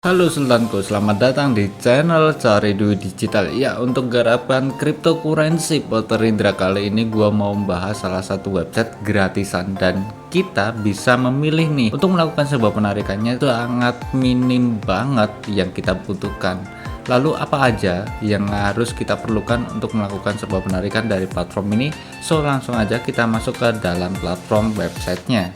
Halo Sultanku, selamat datang di channel Cari Duit Digital. Ya, untuk garapan cryptocurrency Polter Indra kali ini gua mau membahas salah satu website gratisan dan kita bisa memilih nih untuk melakukan sebuah penarikannya sangat minim banget yang kita butuhkan. Lalu apa aja yang harus kita perlukan untuk melakukan sebuah penarikan dari platform ini? So langsung aja kita masuk ke dalam platform websitenya.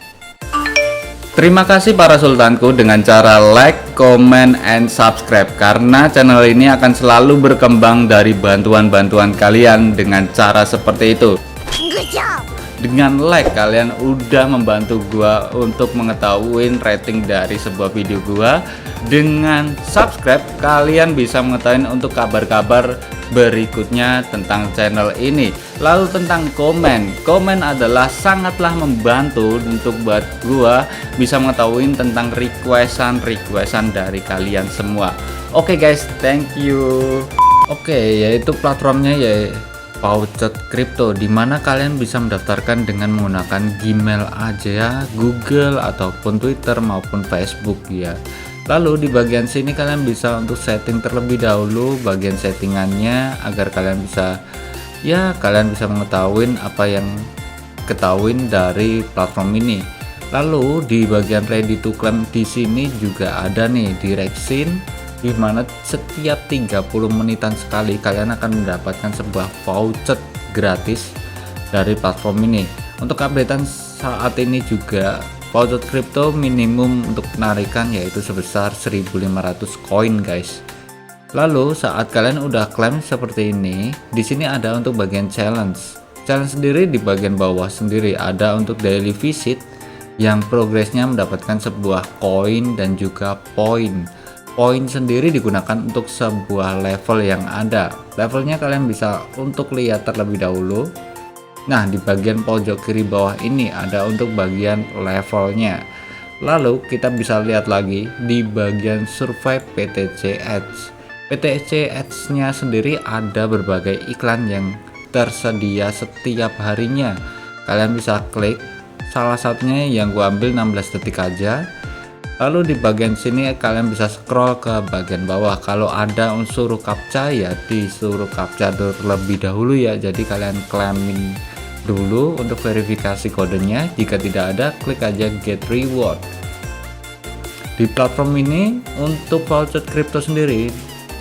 Terima kasih para sultanku dengan cara like, comment, and subscribe karena channel ini akan selalu berkembang dari bantuan-bantuan kalian dengan cara seperti itu. Good job. Dengan like kalian udah membantu gua untuk mengetahui rating dari sebuah video gua. Dengan subscribe kalian bisa mengetahui untuk kabar-kabar berikutnya tentang channel ini. Lalu tentang komen adalah sangatlah membantu untuk buat gua bisa mengetahui tentang requestan dari kalian semua. Oke guys, thank you. Oke, yaitu platformnya ya Pouchet Crypto, dimana kalian bisa mendaftarkan dengan menggunakan Gmail aja, Google ataupun Twitter maupun Facebook ya. Lalu di bagian sini kalian bisa untuk setting terlebih dahulu bagian settingannya agar kalian bisa mengetahui apa yang ketahuin dari platform ini. Lalu di bagian ready to claim di sini juga ada nih direction, di mana setiap 30 menitan sekali kalian akan mendapatkan sebuah voucher gratis dari platform ini. Untuk updatean saat ini juga voucher crypto minimum untuk penarikan yaitu sebesar 1500 koin guys. Lalu saat kalian udah klaim seperti ini, di sini ada untuk bagian challenge. Challenge sendiri di bagian bawah sendiri ada untuk daily visit yang progresnya mendapatkan sebuah koin dan juga poin. Poin sendiri digunakan untuk sebuah level yang ada. Levelnya kalian bisa untuk lihat terlebih dahulu. Nah, di bagian pojok kiri bawah ini ada untuk bagian levelnya. Lalu kita bisa lihat lagi di bagian survei PTC Ads. PTC Ads-nya sendiri ada berbagai iklan yang tersedia setiap harinya. Kalian bisa klik salah satunya yang gua ambil 16 detik aja. Lalu di bagian sini kalian bisa scroll ke bagian bawah. Kalau ada unsur captcha ya disuruh captcha terlebih dahulu ya. Jadi kalian claimin dulu untuk verifikasi kodenya. Jika tidak ada, klik aja get reward. Di platform ini untuk voucher crypto sendiri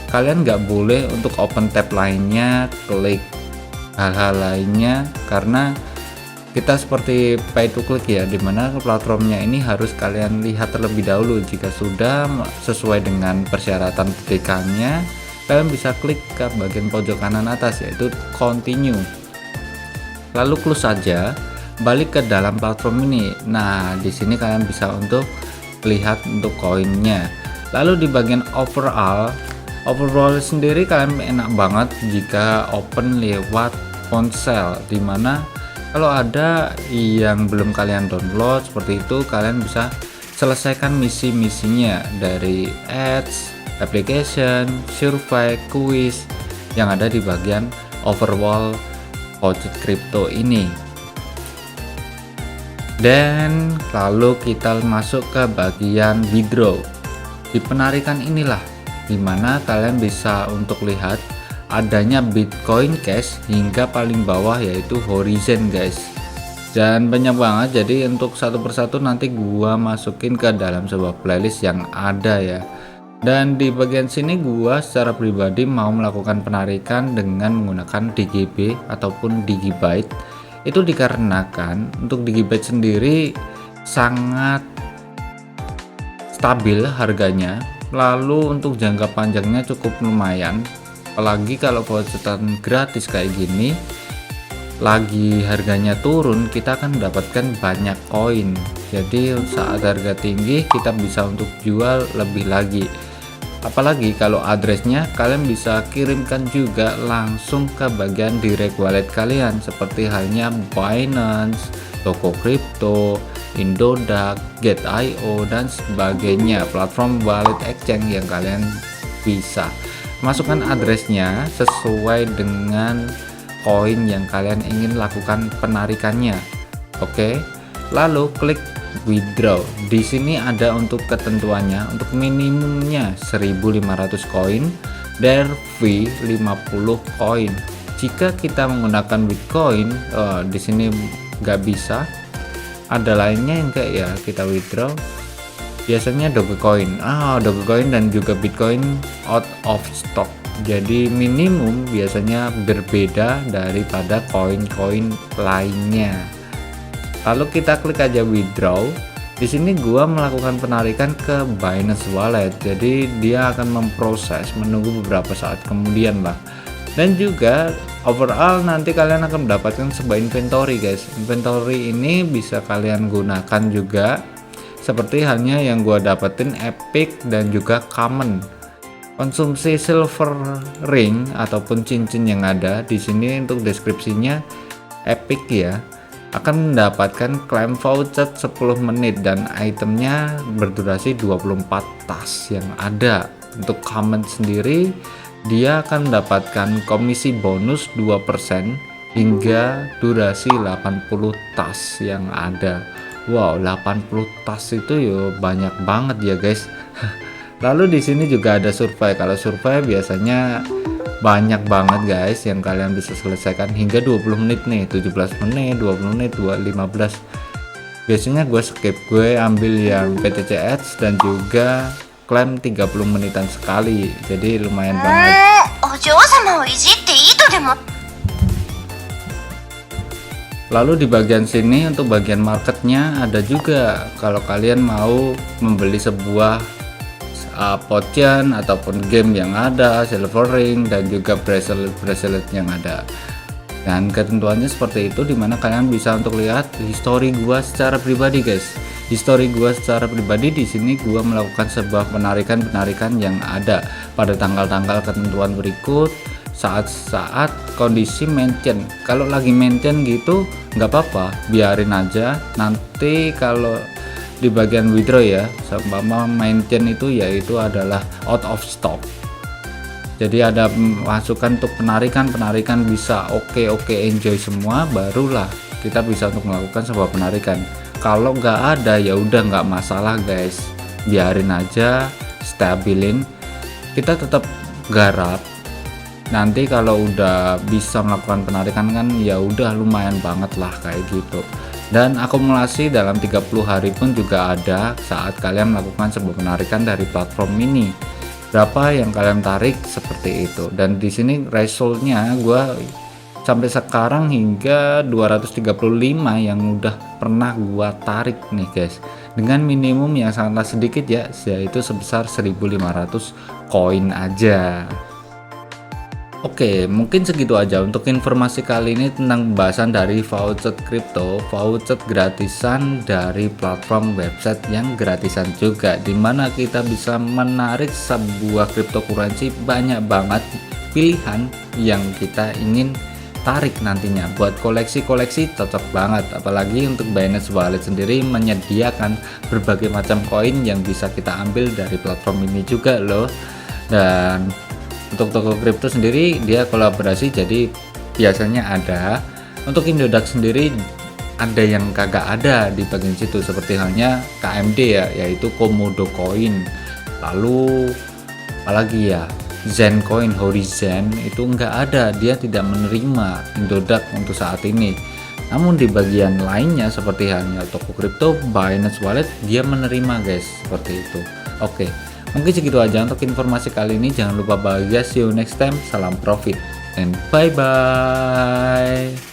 kalian nggak boleh untuk open tab lainnya, klik hal-hal lainnya karena kita seperti pay to click ya, dimana platformnya ini harus kalian lihat terlebih dahulu. Jika sudah sesuai dengan persyaratan ketikannya, kalian bisa klik ke bagian pojok kanan atas yaitu continue. Lalu close saja, balik ke dalam platform ini. Nah, di sini kalian bisa untuk lihat untuk koinnya. Lalu di bagian overall sendiri kalian enak banget jika open lewat ponsel, dimana kalau ada yang belum kalian download seperti itu, kalian bisa selesaikan misi-misinya dari ads, application, survei, quiz yang ada di bagian overall Pouchet Crypto ini. Dan lalu kita masuk ke bagian withdraw. Di penarikan inilah dimana kalian bisa untuk lihat adanya Bitcoin Cash hingga paling bawah yaitu Horizon guys. Dan banyak banget, jadi untuk satu persatu nanti gua masukin ke dalam sebuah playlist yang ada ya. Dan di bagian sini gua secara pribadi mau melakukan penarikan dengan menggunakan DGB ataupun Digibyte. Itu dikarenakan untuk Digibyte sendiri sangat stabil harganya, lalu untuk jangka panjangnya cukup lumayan. Apalagi kalau voucheran gratis kayak gini, lagi harganya turun, kita akan mendapatkan banyak koin. Jadi saat harga tinggi kita bisa untuk jual lebih lagi. Apalagi kalau addressnya kalian bisa kirimkan juga langsung ke bagian direct wallet kalian, seperti halnya Binance, Toko Crypto, Indodax, Get.io dan sebagainya, platform wallet exchange yang kalian bisa masukkan addressnya sesuai dengan koin yang kalian ingin lakukan penarikannya. Oke, lalu klik withdraw. Di sini ada untuk ketentuannya, untuk minimumnya 1.500 koin, dan fee 50 koin. Jika kita menggunakan Bitcoin, di sini nggak bisa. Ada lainnya yang kayak ya kita withdraw. Biasanya Dogecoin, Dogecoin dan juga Bitcoin out of stock. Jadi minimum biasanya berbeda daripada koin-koin lainnya. Lalu kita klik aja withdraw. Di sini gua melakukan penarikan ke Binance Wallet. Jadi dia akan memproses, menunggu beberapa saat kemudian lah. Dan juga overall nanti kalian akan mendapatkan sebuah inventory guys. Inventory ini bisa kalian gunakan juga seperti halnya yang gua dapetin epic dan juga common. Konsumsi silver ring ataupun cincin yang ada di sini untuk deskripsinya epic ya, akan mendapatkan claim voucher 10 menit dan itemnya berdurasi 24 tas yang ada. Untuk common sendiri dia akan mendapatkan komisi bonus 2% hingga durasi 80 tas yang ada. Wow, 80 tas itu ya banyak banget ya guys. Lalu di sini juga ada survei. Kalau survei biasanya banyak banget guys yang kalian bisa selesaikan hingga 20 menit nih, 17 menit, 20 menit, 15. Biasanya gue skip, gue ambil yang PTC Ads dan juga klaim 30 menitan sekali. Jadi lumayan banget. Lalu di bagian sini untuk bagian marketnya ada juga. Kalau kalian mau membeli sebuah potion ataupun game yang ada, silver ring dan juga bracelet yang ada. Dan ketentuannya seperti itu, dimana kalian bisa untuk lihat history gua secara pribadi guys. History gua secara pribadi di sini gua melakukan sebuah penarikan yang ada pada tanggal-tanggal ketentuan berikut. Saat kondisi mention, kalau lagi mention gitu nggak apa-apa, biarin aja. Nanti kalau di bagian withdraw ya, sama mention itu yaitu adalah out of stock. Jadi ada masukan untuk penarikan bisa oke enjoy semua, barulah kita bisa untuk melakukan sebuah penarikan. Kalau nggak ada ya udah nggak masalah guys, biarin aja, stabilin, kita tetap garap. Nanti kalau udah bisa melakukan penarikan kan ya udah lumayan banget lah kayak gitu. Dan akumulasi dalam 30 hari pun juga ada saat kalian melakukan sebuah penarikan dari platform ini. Berapa yang kalian tarik seperti itu. Dan di sini resultnya gue sampai sekarang hingga 235 yang udah pernah gue tarik nih guys. Dengan minimum yang sangatlah sedikit ya, yaitu sebesar 1.500 koin aja. Oke, mungkin segitu aja untuk informasi kali ini tentang pembahasan dari voucher crypto, voucher gratisan dari platform website yang gratisan juga, dimana kita bisa menarik sebuah cryptocurrency banyak banget pilihan yang kita ingin tarik nantinya. Buat koleksi-koleksi cocok banget, apalagi untuk Binance Wallet sendiri menyediakan berbagai macam koin yang bisa kita ambil dari platform ini juga loh. Dan untuk toko kripto sendiri dia kolaborasi, jadi biasanya ada. Untuk Indodax sendiri ada yang kagak ada di bagian situ, seperti halnya KMD ya, yaitu Komodo Coin. Lalu apalagi ya, Zen Coin, Horizon itu nggak ada, dia tidak menerima Indodax untuk saat ini. Namun di bagian lainnya seperti halnya toko kripto, Binance Wallet, dia menerima guys, seperti itu. Oke. Mungkin segitu aja untuk informasi kali ini. Jangan lupa bahagia, see you next time, salam profit, and bye bye.